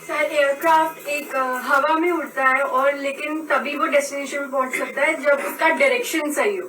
Sir aircraft एक हवा में उड़ता है और लेकिन तभी वो डेस्टिनेशन में पहुंच सकता है जब उसका डायरेक्शन सही हो।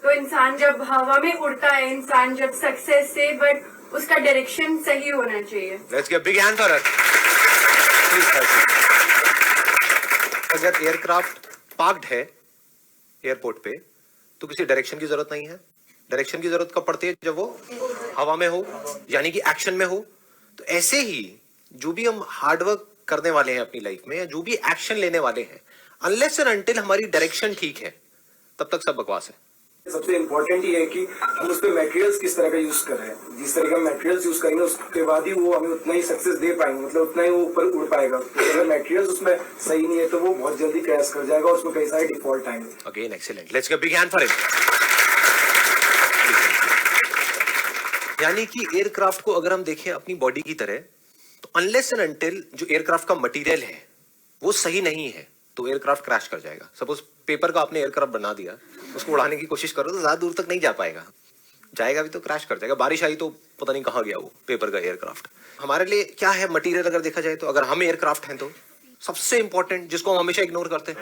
तो इंसान जब हवा में उड़ता है, इंसान जब सक्सेस से, बट उसका डायरेक्शन सही होना चाहिए। Let's give a big hand for her. Please help me. अगर एयरक्राफ्ट पार्क्ड है एयरपोर्ट पे तो किसी डायरेक्शन की जरूरत नहीं है। डायरेक्शन की जरूरत कब पड़ती है? जब वो हवा में हो, यानी कि एक्शन में हो। तो ऐसे ही जो भी हम हार्डवर्क करने वाले हैं अपनी लाइफ में, या जो भी एक्शन लेने वाले हैं, अनलेस एंड अनटिल हमारी डायरेक्शन ठीक है, तब तक सब बकवास है। सबसे इम्पोर्टेंट ये है कि हम उस पे मटेरियल्स किस तरह का यूज कर रहे हैं। जिस तरह का मटेरियल्स यूज करेंगे उसके बाद ही वो हमें उतना ही सक्सेस दे पाएंगे, मतलब उतना ही वो ऊपर उड़ पाएगा। तो अगर मटेरियल्स उसमें सही नहीं है तो वो बहुत जल्दी क्रैश कर जाएगा, उसमें कई सारे डिफॉल्ट आएंगे। Again excellent, let's give big hand for him. यानी कि एयरक्राफ्ट को अगर हम देखें अपनी बॉडी की तरह, तो अनलेस एंड अनटिल जो एयरक्राफ्ट का मटेरियल है वो सही नहीं है तो एयरक्राफ्ट क्रैश कर जाएगा। सपोज पेपर का आपने एयरक्राफ्ट बना दिया, उसको उड़ाने की कोशिश करो तो ज्यादा दूर तक नहीं जा पाएगा, जाएगा भी तो क्रैश कर जाएगा। बारिश आई तो पता नहीं कहाँ गया वो पेपर का एयरक्राफ्ट। हमारे लिए क्या है मटेरियल? अगर देखा जाए तो अगर हम एयरक्राफ्ट हैं तो सबसे इंपॉर्टेंट जिसको हम हमेशा इग्नोर करते हैं,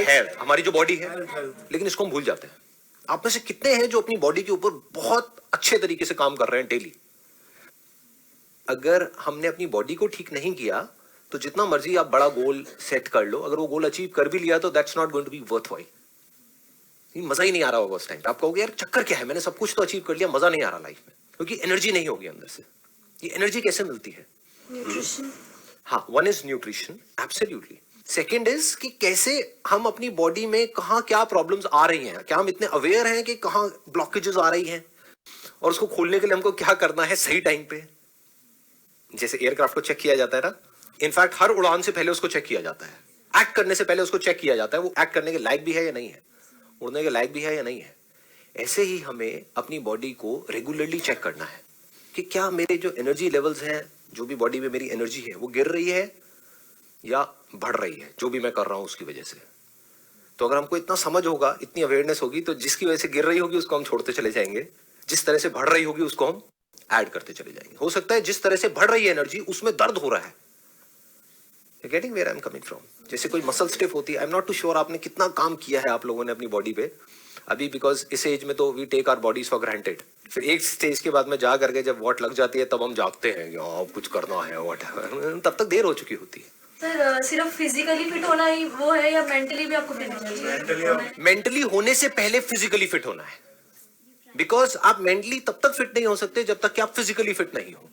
हेल्थ, हमारी जो बॉडी है, लेकिन इसको हम भूल जाते हैं। आप में से कितने हैं जो अपनी बॉडी के ऊपर बहुत अच्छे तरीके से काम कर रहे हैं डेली? अगर हमने अपनी बॉडी को ठीक नहीं किया तो जितना मर्जी आप बड़ा गोल सेट कर लो, अगर वो गोल अचीव कर भी लिया तो that's not going to be worthwhile. मजा ही नहीं आ रहा होगा उस टाइम। आप कहोगे यार चक्कर क्या है, मैंने सब कुछ तो अचीव कर लिया, मजा नहीं आ रहा लाइफ में, क्योंकि एनर्जी नहीं होगी अंदर से। ये एनर्जी कैसे मिलती है? न्यूट्रिशन। हाँ, one is nutrition, absolutely. Second is कि कैसे हम अपनी बॉडी में कहाँ क्या प्रॉब्लम्स आ रही हैं, क्या हम इतने अवेयर हैं कि कहाँ ब्लॉकेजेस आ रही हैं, और उसको खोलने के लिए हमको क्या करना है सही टाइम पे। जैसे एयरक्राफ्ट को चेक किया जाता है ना, इनफैक्ट हर उड़ान से पहले उसको चेक किया जाता है, एक्ट करने से पहले उसको चेक किया जाता है वो एक्ट करने के लायक भी है या नहीं है, उड़ने के लायक भी है या नहीं है। ऐसे ही हमें अपनी बॉडी को रेगुलरली चेक करना है कि क्या मेरे जो एनर्जी लेवल्स हैं, जो भी बॉडी में मेरी एनर्जी है, वो गिर रही है या बढ़ रही है, जो भी मैं कर रहा हूं उसकी वजह से। तो अगर हमको इतना समझ होगा, इतनी अवेयरनेस होगी, तो जिसकी वजह से गिर रही होगी उसको हम छोड़ते चले जाएंगे, जिस तरह से बढ़ रही होगी उसको हम ऐड करते चले जाएंगे। हो सकता है जिस तरह से बढ़ रही है एनर्जी उसमें दर्द हो रहा है। You're getting where I'm coming from? जैसे कोई मसल स्टिफ होती है, I am not too sure आपने कितना काम किया है आप लोगों ने अपनी बॉडी पे अभी, बिकॉज इस एज में तो we take our bodies for granted. फिर एक स्टेज के बाद में जा करके जब वॉट लग जाती है तब हम जागते हैं कि कुछ करना है वॉट, तब तक देर हो चुकी होती है। सर सिर्फ फिजिकली फिट होना ही वो है या मेंटली भी आपको फिट होना चाहिए? मेंटली होने से पहले फिजिकली फिट होना है, बिकॉज आप मेंटली तब तक फिट नहीं हो सकते जब तक कि आप फिजिकली फिट नहीं हो।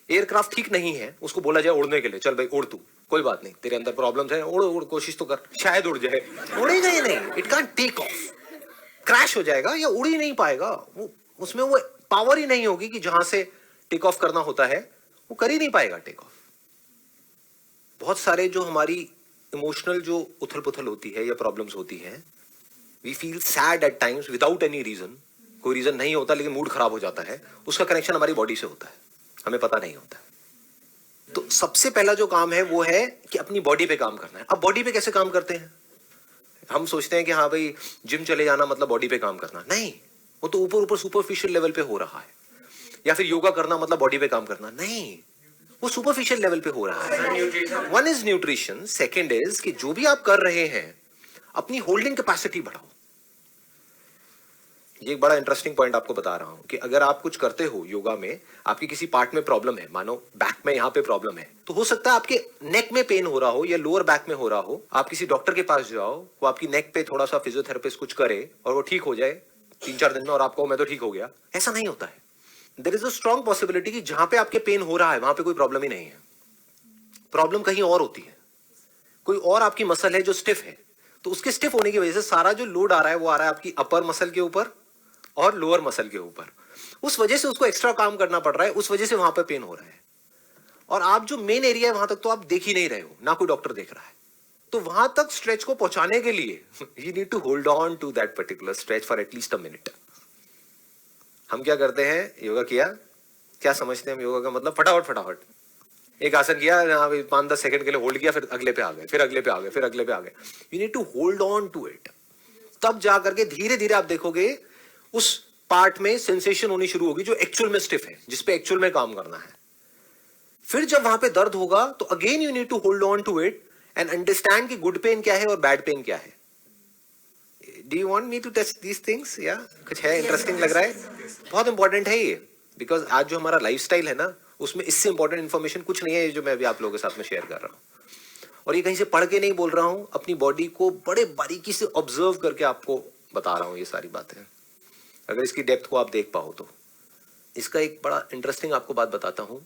एयरक्राफ्ट ठीक नहीं है, उसको बोला जाए उड़ने के लिए, चल भाई उड़ तू, कोई बात नहीं, तेरे अंदर प्रॉब्लम्स है, उड़ उड़, कोशिश तो कर, शायद उड़ जाए, उड़ेगा ही नहीं, it can't take off, crash हो जाएगा या उड़ ही नहीं पाएगा। वो उसमें वो पावर ही नहीं होगी कि जहां से टेक ऑफ करना होता है वो कर ही नहीं पाएगा टेक ऑफ। बहुत सारे जो हमारी इमोशनल जो उथल पुथल होती है या प्रॉब्लम्स होती है, we feel sad at times without any reason, कोई रीजन नहीं होता लेकिन मूड खराब हो जाता है, उसका कनेक्शन हमारी बॉडी से होता है, हमें पता नहीं होता है। तो सबसे पहला जो काम है वो है कि अपनी बॉडी पे काम करना है। अब बॉडी पे कैसे काम करते हैं? हम सोचते हैं कि हाँ भाई जिम चले जाना मतलब बॉडी पे काम करना, नहीं, वो तो ऊपर ऊपर सुपरफिशियल लेवल पे हो रहा है। या फिर योगा करना मतलब बॉडी पे काम करना, नहीं, वो सुपरफिशियल लेवल पे हो रहा है। One is nutrition, second is कि जो भी आप कर रहे हैं अपनी होल्डिंग कैपेसिटी बढ़ाओ। ये एक बड़ा इंटरेस्टिंग पॉइंट आपको बता रहा हूं कि अगर आप कुछ करते हो योगा में, आपकी किसी पार्ट में प्रॉब्लम है, मानो बैक में यहां पे प्रॉब्लम है, तो हो सकता है आपके नेक में पेन हो रहा हो या लोअर बैक में हो रहा हो, आप किसी डॉक्टर के पास जाओ, वो आपकी नेक पे थोड़ा सा फिजियोथेरेपिस्ट कुछ करे और वो ठीक हो जाए 3-4 दिन में, और आपको मैं तो ठीक हो गया, ऐसा नहीं होता है। There is a strong possibility कि जहां पे आपके पेन हो रहा है वहां पे कोई प्रॉब्लम ही नहीं है, प्रॉब्लम कहीं और होती है। कोई और आपकी मसल है जो स्टिफ है, तो उसके स्टिफ होने की वजह से सारा जो लोड आ रहा है वो आ रहा है आपकी अपर मसल के ऊपर और लोअर मसल के ऊपर, उस वजह से उसको एक्स्ट्रा काम करना पड़ रहा है, उस वजह से वहां पे पेन हो रहा है। और आप जो मेन एरिया है वहां तक तो आप देख ही नहीं रहे हो, ना कोई डॉक्टर देख रहा है, तो वहां तक स्ट्रेच को पहुंचाने के लिए you need to hold on to that particular stretch for at least a minute. हम क्या करते हैं, योगा किया, क्या समझते हैं हम योगा का मतलब? फटाफट फटाफट एक आसन किया, 5-10 सेकंड के लिए होल्ड किया, फिर अगले पे आ गए, फिर अगले पे आ गए, फिर अगले पे आ गए। You need to hold on to it, तब जा करके धीरे धीरे आप देखोगे उस पार्ट में सेंसेशन होनी शुरू होगी जो एक्चुअल में स्टिफ है, जिसपे एक्चुअल में काम करना है। फिर जब वहां पे दर्द होगा तो again you need to hold on to it and understand कि गुड पेन क्या है और बैड पेन क्या है. Do you want me to test these things? या कुछ है इंटरेस्टिंग लग रहा है? बहुत इंपॉर्टेंट है ये, बिकॉज आज जो हमारा लाइफस्टाइल है ना, उसमें इससे इंपॉर्टेंट इन्फॉर्मेशन कुछ नहीं है जो मैं अभी आप लोगों के साथ में शेयर कर रहा हूँ. और ये कहीं से पढ़ के नहीं बोल रहा हूँ, अपनी बॉडी को बड़े बारीकी से ऑब्जर्व करके आपको बता रहा हूँ ये सारी बातें. अगर इसकी डेप्थ को आप देख पाओ तो. इसका एक बड़ा इंटरेस्टिंग आपको बात बताता हूँ,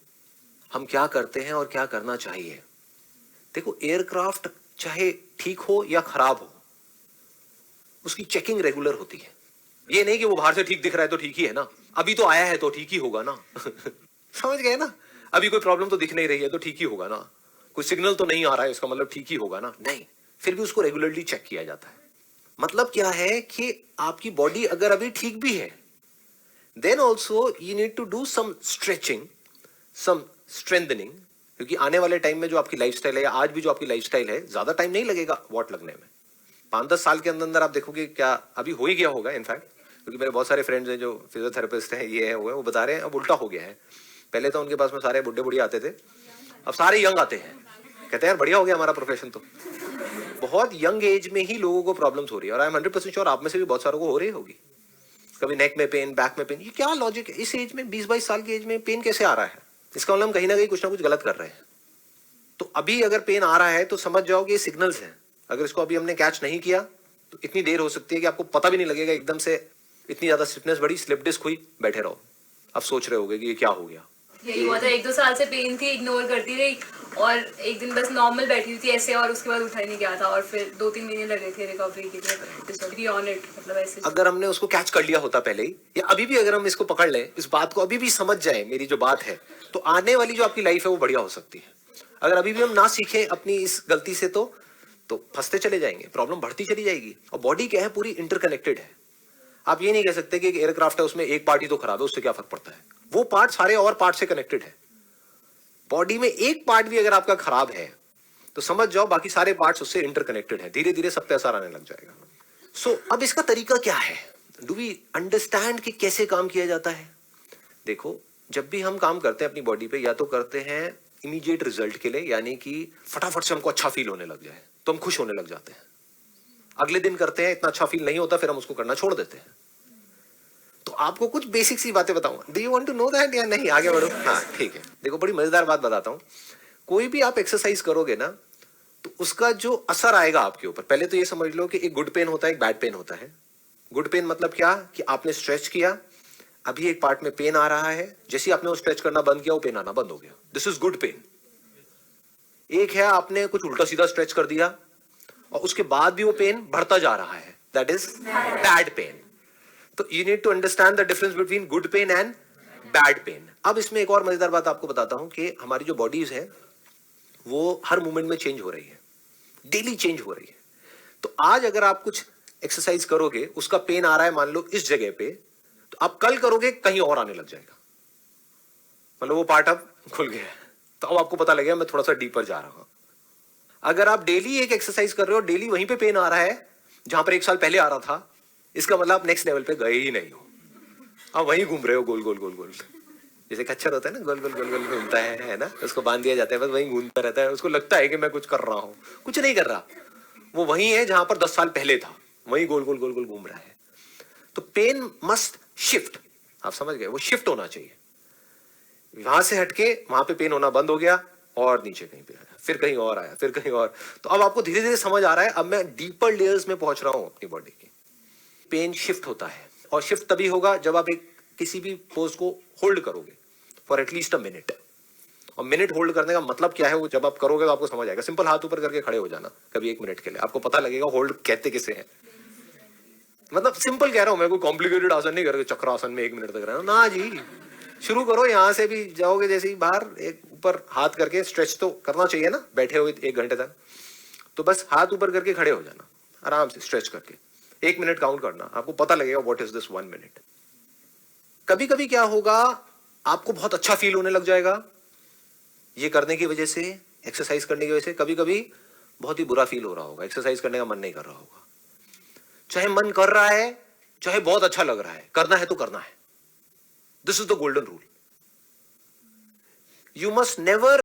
हम क्या करते हैं और क्या करना चाहिए. देखो, एयरक्राफ्ट चाहे ठीक हो या खराब हो, उसकी चेकिंग रेगुलर होती है. ये नहीं कि वो बाहर से ठीक दिख रहा है तो ठीक ही है ना, अभी तो आया है तो ठीक ही होगा ना. समझ गए ना? अभी कोई प्रॉब्लम तो दिख नहीं रही है तो ठीक ही होगा ना, कोई सिग्नल तो नहीं आ रहा है इसका मतलब ठीक ही होगा ना. नहीं, फिर भी उसको रेगुलरली चेक किया जाता है. मतलब क्या है कि आपकी बॉडी अगर अभी ठीक भी है, then also you need to do some stretching, some strengthening, क्योंकि आने वाले टाइम में जो आपकी लाइफस्टाइल है या आज भी जो आपकी लाइफस्टाइल है, ज्यादा टाइम नहीं लगेगा वॉट लगने में. 5-10 साल के अंदर आप देखोगे क्या अभी हो ही गया होगा. इनफैक्ट क्योंकि मेरे बहुत सारे फ्रेंड्स हैं जो फिजियोथेरेपिस्ट हैं, ये है वो है, वो बता रहे हैं अब उल्टा हो गया है. पहले तो उनके पास में सारे बुढ़े बुढ़िया आते थे, अब सारे यंग आते हैं. कहते हैं यार बढ़िया हो गया हमारा प्रोफेशन. तो बहुत यंग एज में ही लोगों को प्रॉब्लम्स हो रही है, और आई एम 100% श्योर आप में से भी बहुत सारों को हो रही होगी. कभी नेक में पेन, बैक में पेन. ये क्या लॉजिक है? इस एज में 20-22 साल की एज में पेन कैसे आ रहा है? इसका मतलब हम कहीं ना कहीं कुछ ना कुछ गलत कर रहे हैं. तो अभी अगर पेन आ रहा है तो समझ जाओ कि ये सिग्नल्स हैं. अगर इसको अभी हमने कैच नहीं किया तो इतनी देर हो सकती है कि आपको पता भी नहीं लगेगा, एकदम से इतनी ज्यादा स्टिफनेस बढ़ी, स्लिप डिस्क हुई, बैठे रहो. अब सोच रहे होगे कि ये क्या हो गया. यही हुआ था, 1-2 साल से पेन थी, इग्नोर करती रही, और एक दिन बस नॉर्मल बैठी हुई थी ऐसे, और उसके बाद उठा ही नहीं गया था, और फिर 2-3 महीने लगे थे रिकवरी के लिए. ऑन इट, मतलब ऐसे. अगर हमने उसको कैच कर लिया होता पहले ही, या अभी भी अगर हम इसको पकड़ लें, इस बात को अभी भी समझ जाए मेरी जो बात है, तो आने वाली जो आपकी लाइफ है वो बढ़िया हो सकती है. अगर अभी भी हम ना सीखें अपनी इस गलती से तो फंसते चले जाएंगे, प्रॉब्लम बढ़ती चली जाएगी. और बॉडी क्या है, पूरी इंटरकनेक्टेड है. आप ये नहीं कह सकते कि एक एयरक्राफ्ट है उसमें एक पार्ट ही तो खराब है, उससे क्या फर्क पड़ता है. वो पार्ट सारे और पार्ट से कनेक्टेड है. बॉडी में एक पार्ट भी अगर आपका खराब है तो समझ जाओ बाकी सारे पार्ट्स उससे इंटरकनेक्टेड है. धीरे धीरे सब पे असर आने लग जाएगा. सो अब इसका तरीका क्या है? डू वी अंडरस्टैंड कि कैसे काम किया जाता है? देखो, जब भी हम काम करते हैं अपनी बॉडी पे, या तो करते हैं इमीडिएट रिजल्ट के लिए, यानी कि फटाफट से हमको अच्छा फील होने लग जाए तो हम खुश होने लग जाते हैं. अगले दिन करते हैं, इतना अच्छा फील नहीं होता, फिर हम उसको करना छोड़ देते हैं. तो आपको कुछ बेसिक सी बातें बताऊंगा. Do you want to know that या नहीं? आगे बढ़ो. हाँ ठीक है. देखो, बड़ी मजेदार बात बताता हूं. कोई भी आप एक्सरसाइज करोगे ना, तो उसका जो असर आएगा आपके ऊपर, पहले तो ये समझ लो कि एक गुड पेन होता है, एक बैड पेन होता है. गुड पेन मतलब क्या कि आपने स्ट्रेच किया, अभी एक पार्ट में पेन आ रहा है, जैसे आपने वो स्ट्रेच करना बंद किया वो पेन आना बंद हो गया. This is good pain. एक है आपने कुछ उल्टा सीधा स्ट्रेच कर दिया और उसके बाद भी वो पेन बढ़ता जा रहा है, दैट इज बैड पेन. तो you need to understand the difference between good pain and bad pain. अब इसमें एक और मजेदार बात आपको बताता हूं कि हमारी जो बॉडीज है वो हर मोमेंट में चेंज हो रही है, डेली चेंज हो रही है. तो आज अगर आप कुछ एक्सरसाइज करोगे, उसका पेन आ रहा है मान लो इस जगह पे, तो आप कल करोगे कहीं और आने लग जाएगा. मतलब वो पार्ट अब खुल गया है, तो अब आपको पता लगेगा मैं थोड़ा सा डीपर जा रहा हूं. अगर आप डेली एक एक्सरसाइज कर रहे हो, डेली वहीं पे पेन आ रहा है जहां पर 1 साल पहले आ रहा था, इसका मतलब आप नेक्स्ट लेवल पे गए ही नहीं हो. आप वहीं घूम रहे हो गोल गोल गोल गोल. जैसे खच्चर होता है ना, गोल गोल गोल गोल घूमता है ना, उसको बांध दिया जाता है, बस वहीं घूमता रहता है. उसको लगता है कि मैं कुछ कर रहा हूं, कुछ नहीं कर रहा. वो वहीं है जहां पर 10 साल पहले था, वहीं गोल गोल गोल गोल घूम रहा है. तो पेन मस्ट शिफ्ट. आप समझ गए? वो शिफ्ट होना चाहिए. वहां से हटके वहां पे पेन होना बंद हो गया, और नीचे कहीं पे आया, फिर कहीं और आया, फिर कहीं और. तो अब आपको धीरे धीरे समझ आ रहा है, अब मैं डीपर लेयर्स में पहुंच रहा हूं अपनी बॉडी की. पेन शिफ्ट होता है, और शिफ्ट तभी होगा जब आप एक किसी भी पोज को होल्ड करोगे फॉर एटलीस्ट अ मिनट. और मिनट होल्ड करने का मतलब क्या है, वो जब आप करोगे तो आपको समझ आएगा. सिंपल हाथ ऊपर करके खड़े हो जाना कभी 1 मिनट के लिए, आपको पता लगेगा होल्ड कहते किसे हैं. मतलब सिंपल कह रहा हूं मैं, कोई कॉम्प्लिकेटेड आसन नहीं करके चक्रासन में 1 मिनट तक रहना ना जी. शुरू करो, यहां से भी जाओगे जैसे ही बाहर, एक ऊपर हाथ करके स्ट्रेच तो करना चाहिए ना बैठे हुए 1 घंटे तक. तो बस हाथ ऊपर करके खड़े हो जाना आराम से, स्ट्रेच करके 1 मिनट काउंट करना. आपको पता लगेगा व्हाट इज दिस 1 मिनट. कभी कभी क्या होगा, आपको बहुत अच्छा फील होने लग जाएगा ये करने की वजह से, एक्सरसाइज करने की वजह से. कभी कभी बहुत ही बुरा फील हो रहा होगा, एक्सरसाइज करने का मन नहीं कर रहा होगा. चाहे मन कर रहा है, चाहे बहुत अच्छा लग रहा है, करना है तो करना है. This is the golden rule. You must never